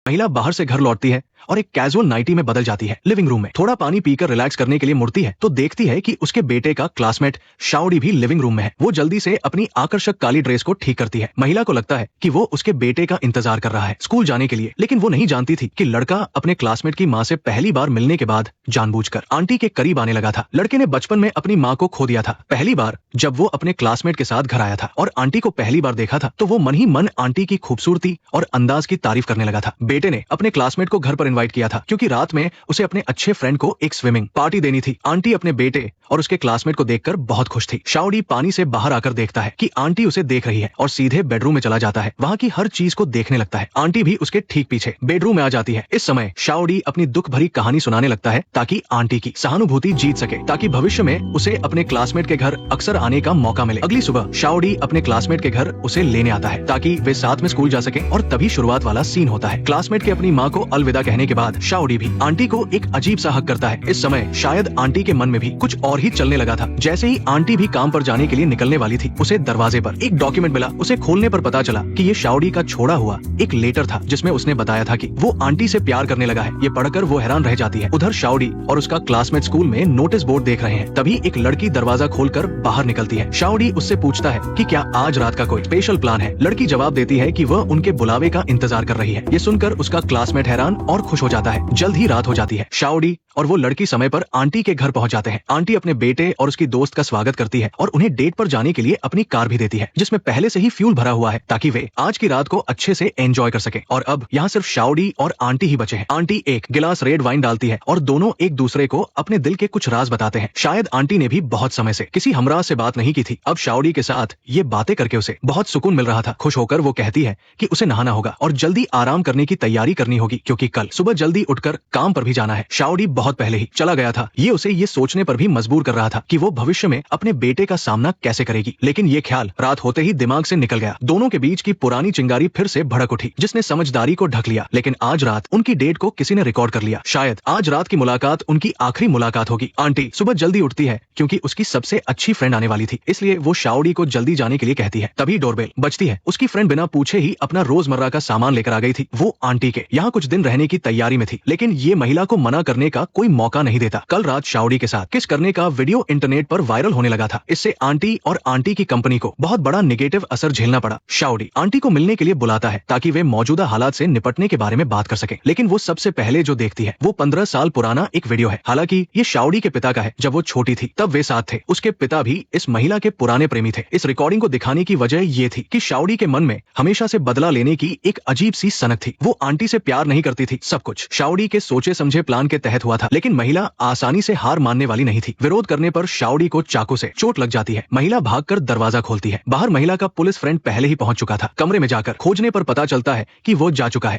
महिला बाहर से घर लौटती है और एक कैजुअल नाइटी में बदल जाती है। लिविंग रूम में थोड़ा पानी पीकर रिलैक्स करने के लिए मुड़ती है तो देखती है कि उसके बेटे का क्लासमेट शाओडी भी लिविंग रूम में है। वो जल्दी से अपनी आकर्षक काली ड्रेस को ठीक करती है। महिला को लगता है कि वो उसके बेटे का इंतजार कर रहा है स्कूल जाने के लिए, लेकिन वो नहीं जानती थी कि लड़का अपने क्लासमेट की माँ से पहली बार मिलने के बाद जानबूझकर आंटी के करीब आने लगा था। लड़के ने बचपन में अपनी माँ को खो दिया था। पहली बार जब वो अपने क्लासमेट के साथ घर आया था और आंटी को पहली बार देखा था तो वो मन ही मन आंटी की खूबसूरती और अंदाज की तारीफ करने लगा था। बेटे ने अपने क्लासमेट को घर पर इनवाइट किया था क्योंकि रात में उसे अपने अच्छे फ्रेंड को एक स्विमिंग पार्टी देनी थी। आंटी अपने बेटे और उसके क्लासमेट को देखकर बहुत खुश थी। शाओडी पानी से बाहर आकर देखता है कि आंटी उसे देख रही है और सीधे बेडरूम में चला जाता है। वहाँ की हर चीज को देखने लगता है। आंटी भी उसके ठीक पीछे बेडरूम में आ जाती है। इस समय शाओडी अपनी दुख भरी कहानी सुनाने लगता है ताकि आंटी की सहानुभूति जीत सके, ताकि भविष्य में उसे अपने क्लासमेट के घर अक्सर आने का मौका मिले। अगली सुबह शाओडी अपने क्लासमेट के घर उसे लेने आता है ताकि वे साथ में स्कूल जा सके और तभी शुरुआत वाला सीन होता है। क्लासमेट के अपनी माँ को अलविदा कहने के बाद शाओडी भी आंटी को एक अजीब सा हक करता है। इस समय शायद आंटी के मन में भी कुछ और ही चलने लगा था। जैसे ही आंटी भी काम पर जाने के लिए निकलने वाली थी, उसे दरवाजे पर एक डॉक्यूमेंट मिला। उसे खोलने पर पता चला कि ये शाओडी का छोड़ा हुआ एक लेटर था जिसमें उसने बताया था कि वो आंटी से प्यार करने लगा है। ये पढ़कर वो हैरान रह जाती है। उधर शाओडी और उसका क्लासमेट स्कूल में नोटिस बोर्ड देख रहे हैं। तभी एक लड़की दरवाजा खोलकर बाहर निकलती है। शाओडी उससे पूछता है कि क्या आज रात का कोई स्पेशल प्लान है। लड़की जवाब देती है कि वह उनके बुलावे का इंतजार कर रही है। ये सुनकर उसका क्लासमेट हैरान और खुश हो जाता है। जल्द ही रात हो जाती है। शाओडी और वो लड़की समय पर आंटी के घर पहुंच जाते हैं। आंटी अपने बेटे और उसकी दोस्त का स्वागत करती है और उन्हें डेट पर जाने के लिए अपनी कार भी देती है जिसमें पहले से ही फ्यूल भरा हुआ है ताकि वे आज की रात को अच्छे से एंजॉय कर सके। और अब यहाँ सिर्फ शाओडी और आंटी ही बचे हैं। आंटी एक गिलास रेड वाइन डालती है और दोनों एक दूसरे को अपने दिल के कुछ राज बताते हैं। शायद आंटी ने भी बहुत समय से किसी हमराह से बात नहीं की थी। अब शाओडी के साथ ये बातें करके उसे बहुत सुकून मिल रहा था। खुश होकर वो कहती है कि उसे नहाना होगा और जल्दी आराम करने की तैयारी करनी होगी क्योंकि कल सुबह जल्दी उठकर काम पर भी जाना है। शाओडी बहुत पहले ही चला गया था। ये उसे ये सोचने पर भी मजबूर कर रहा था कि वो भविष्य में अपने बेटे का सामना कैसे करेगी, लेकिन ये ख्याल रात होते ही दिमाग से निकल गया। दोनों के बीच की पुरानी चिंगारी फिर से भड़क उठी जिसने समझदारी को ढक लिया। लेकिन आज रात उनकी डेट को किसी ने रिकॉर्ड कर लिया। शायद आज रात की मुलाकात उनकी आखिरी मुलाकात होगी। आंटी सुबह जल्दी उठती है क्योंकि उसकी सबसे अच्छी फ्रेंड आने वाली थी, इसलिए वो शाओडी को जल्दी जाने के लिए कहती है। तभी डोरबेल बजती है। उसकी फ्रेंड बिना पूछे ही अपना रोजमर्रा का सामान लेकर आ गई थी। वो आंटी के यहाँ कुछ दिन रहने की तैयारी में थी, लेकिन ये महिला को मना करने का कोई मौका नहीं देता। कल रात शाओडी के साथ किस करने का वीडियो इंटरनेट पर वायरल होने लगा था। इससे आंटी और आंटी की कंपनी को बहुत बड़ा नेगेटिव असर झेलना पड़ा। शाओडी आंटी को मिलने के लिए बुलाता है ताकि वे मौजूदा हालात से निपटने के बारे में बात कर सके, लेकिन वो सबसे पहले जो देखती है वो 15 साल पुराना एक वीडियो है। हालांकि ये शाओडी के पिता का है। जब वो छोटी थी तब वे साथ थे। उसके पिता भी इस महिला के पुराने प्रेमी थे। इस रिकॉर्डिंग को दिखाने की वजह ये थी कि शाओडी के मन में हमेशा से बदला लेने की एक अजीब सी सनक थी। वो आंटी से प्यार नहीं करती थी। सब कुछ शाओडी के सोचे समझे प्लान के तहत हुआ था, लेकिन महिला आसानी से हार मानने वाली नहीं थी। विरोध करने पर शाओडी को चाकू से चोट लग जाती है। महिला भागकर दरवाजा खोलती है। बाहर महिला का पुलिस फ्रेंड पहले ही पहुंच चुका था। कमरे में जाकर खोजने पर पता चलता है कि वो जा चुका है।